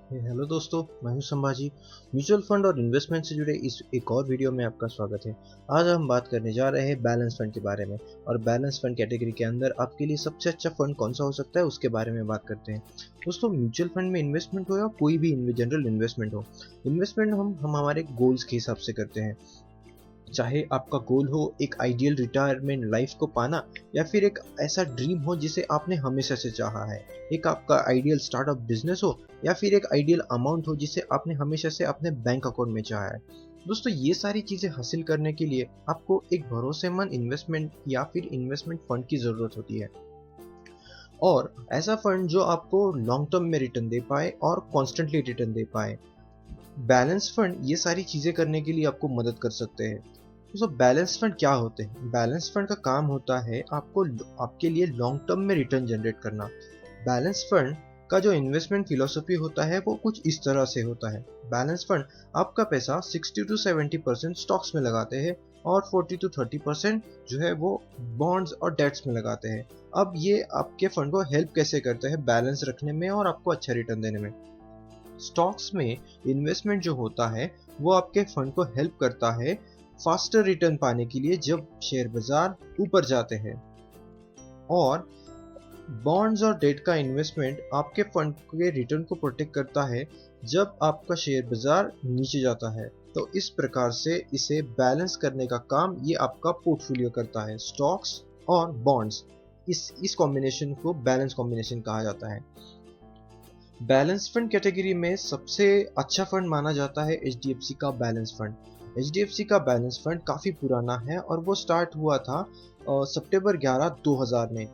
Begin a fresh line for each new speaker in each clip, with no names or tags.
Hello दोस्तों, मैं हूं संभाजी। म्यूचुअल फंड और इन्वेस्टमेंट से जुड़े इस एक और वीडियो में आपका स्वागत है। आज हम बात करने जा रहे हैं बैलेंस फंड के बारे में, और बैलेंस फंड कैटेगरी के अंदर आपके लिए सबसे अच्छा फंड कौन सा हो सकता है उसके बारे में बात करते हैं। दोस्तों, म्यूचुअल फंड में इन्वेस्टमेंट हो या कोई भी जनरल इन्वेस्टमेंट हो, इन्वेस्टमेंट हम हमारे गोल्स के हिसाब से करते हैं। चाहे आपका गोल हो एक आइडियल रिटायरमेंट लाइफ को पाना, या फिर एक ऐसा ड्रीम हो जिसे आपने हमेशा से चाहा है, एक आपका आइडियल स्टार्टअप बिजनेस हो, या फिर एक आइडियल अमाउंट हो जिसे आपने हमेशा से अपने बैंक अकाउंट में चाहा है। दोस्तों, ये सारी चीजें हासिल करने के लिए आपको एक भरोसेमंद इन्वेस्टमेंट या फिर इन्वेस्टमेंट फंड की जरूरत होती है, और ऐसा फंड जो आपको लॉन्ग टर्म में रिटर्न दे पाए और कॉन्स्टेंटली रिटर्न दे पाए। बैलेंस फंड ये सारी चीजें करने के लिए आपको मदद कर सकते हैं। तो बैलेंस फंड क्या होते हैं? बैलेंस फंड का काम होता है आपको आपके लिए लॉन्ग टर्म में रिटर्न जनरेट करना। बैलेंस फंड का जो इन्वेस्टमेंट फिलोसफी होता है वो कुछ इस तरह से होता है। बैलेंस फंड आपका पैसा 60 to 70% स्टॉक्स में लगाते हैं और 40 to 30% जो है वो बॉन्ड्स और डेट्स में लगाते हैं। अब ये आपके फंड को हेल्प कैसे करते हैं बैलेंस रखने में और आपको अच्छा रिटर्न देने में? स्टॉक्स में इन्वेस्टमेंट जो होता है वो आपके फंड को हेल्प करता है फास्टर रिटर्न पाने के लिए जब शेयर बाजार ऊपर जाते हैं, और बॉन्ड्स और डेट का इन्वेस्टमेंट आपके फंड के रिटर्न को प्रोटेक्ट करता है जब आपका शेयर बाजार नीचे जाता है। तो इस प्रकार से इसे बैलेंस करने का काम ये आपका पोर्टफोलियो करता है। स्टॉक्स और बॉन्ड्स, इस कॉम्बिनेशन को बैलेंस कॉम्बिनेशन कहा जाता है। बैलेंस फंड कैटेगरी में सबसे अच्छा फंड माना जाता है HDFC का बैलेंस फंड। HDFC का बैलेंस फंड काफ़ी पुराना है और वो स्टार्ट हुआ था सितंबर 11, 2000 में।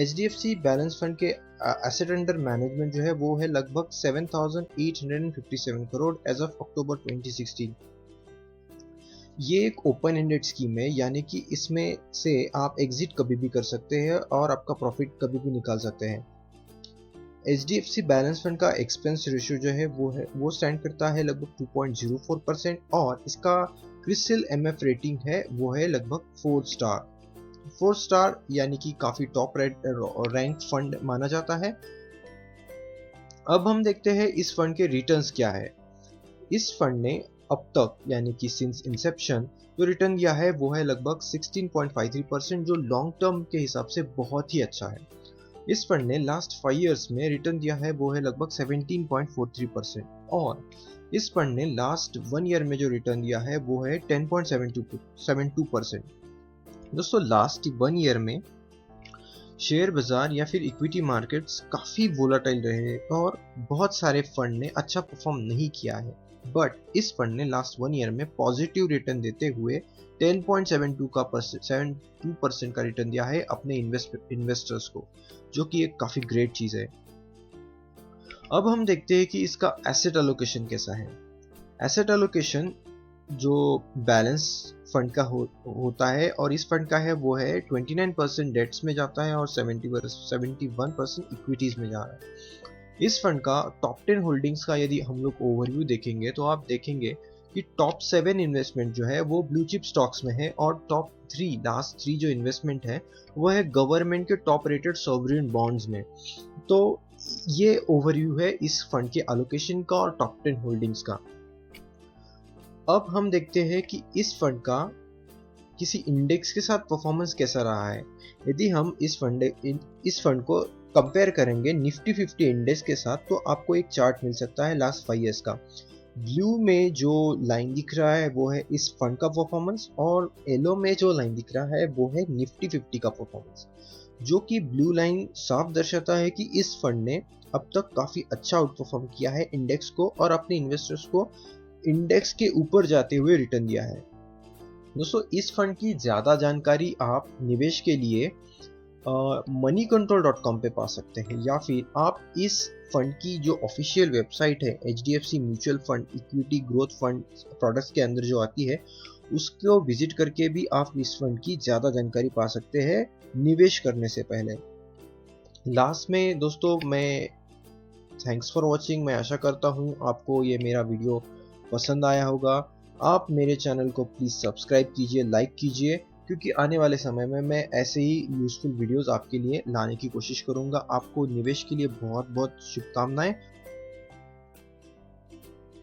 HDFC बैलेंस फंड के एसेट अंडर मैनेजमेंट जो है वो है लगभग 7,857 करोड़ एज ऑफ अक्टूबर 2016। ये एक ओपन एंडेड स्कीम है, यानी कि इसमें से आप एग्जिट कभी भी कर सकते हैं और आपका प्रॉफिट कभी भी निकाल सकते हैं। HDFC बैलेंस फंड का एक्सपेंस रेशियो जो है वो स्टैंड करता है लगभग 2.04%, और इसका क्रिसिल MF रेटिंग है वो है लगभग 4 स्टार। 4 स्टार यानी कि काफी टॉप रैंक फंड माना जाता है। अब हम देखते हैं इस फंड के रिटर्न्स क्या है। इस फंड ने अब तक यानी कि सिंस इंसेप्शन जो रिटर्न दिया है वो है लगभग 16.53%, जो लॉन्ग टर्म के हिसाब से बहुत ही अच्छा है। इस फंड ने लास्ट 5 इयर्स में रिटर्न दिया है वो है लगभग 17.43%, और इस फंड ने लास्ट 1 ईयर में जो रिटर्न दिया है वो है 10.72%। दोस्तों, लास्ट 1 ईयर में शेयर बाजार या फिर इक्विटी मार्केट्स काफ़ी वोलाटाइल रहे और बहुत सारे फंड ने अच्छा परफॉर्म नहीं किया है, बट इस फंड ने लास्ट 1 ईयर में पॉजिटिव रिटर्न देते हुए 10.72% का रिटर्न दिया है अपने इन्वेस्टर्स को, जो कि एक काफ़ी ग्रेट चीज़ है। अब हम देखते हैं कि इसका एसेट एलोकेशन कैसा है। एसेट एलोकेशन जो बैलेंस फंड का होता है, और इस फंड का है वो है 29% डेट्स में जाता है और 71% इक्विटीज में जा रहा है। इस फंड का टॉप 10 होल्डिंग्स का यदि हम लोग ओवरव्यू देखेंगे तो आप देखेंगे कि टॉप 7 इन्वेस्टमेंट जो है वो ब्लू चिप स्टॉक्स में है, और टॉप 3 लास्ट 3 जो इन्वेस्टमेंट है वो है गवर्नमेंट के टॉप रेटेड सॉवरेन बॉन्ड्स में। तो ये ओवरव्यू है इस फंड के एलोकेशन का और टॉप 10 होल्डिंग्स का। अब हम देखते हैं कि इस फंड का किसी इंडेक्स के साथ परफॉर्मेंस कैसा रहा है। यदि हम इस फंड को कंपेयर करेंगे निफ्टी 50 इंडेक्स के साथ, तो आपको एक चार्ट मिल सकता है लास्ट 5 इयर्स का। ब्लू में जो लाइन दिख रहा है वो है इस फंड का परफॉर्मेंस, और येलो में जो लाइन दिख रहा है वो है निफ्टी 50 का परफॉर्मेंस, जो कि ब्लू लाइन साफ दर्शाता है कि इस फंड ने अब तक काफ़ी अच्छा आउट परफॉर्म किया है इंडेक्स को, और अपने इन्वेस्टर्स को इंडेक्स के ऊपर जाते हुए रिटर्न दिया है। दोस्तों, इस फंड की ज़्यादा जानकारी आप निवेश के लिए moneycontrol.com पे पा सकते हैं, या फिर आप इस फंड की जो ऑफिशियल वेबसाइट है HDFC mutual fund equity growth fund products के अंदर जो आती है उसको विजिट करके भी आप इस फंड की ज़्यादा जानकारी पा सकते हैं निवेश करने से पहले। लास्ट में दोस्तों, मैं थैंक्स फॉर वॉचिंग। मैं आशा करता हूँ आपको ये मेरा वीडियो पसंद आया होगा। आप मेरे चैनल को प्लीज़ सब्सक्राइब कीजिए, लाइक कीजिए, क्योंकि आने वाले समय में मैं ऐसे ही यूज़फुल वीडियोस आपके लिए लाने की कोशिश करूँगा। आपको निवेश के लिए बहुत बहुत शुभकामनाएं।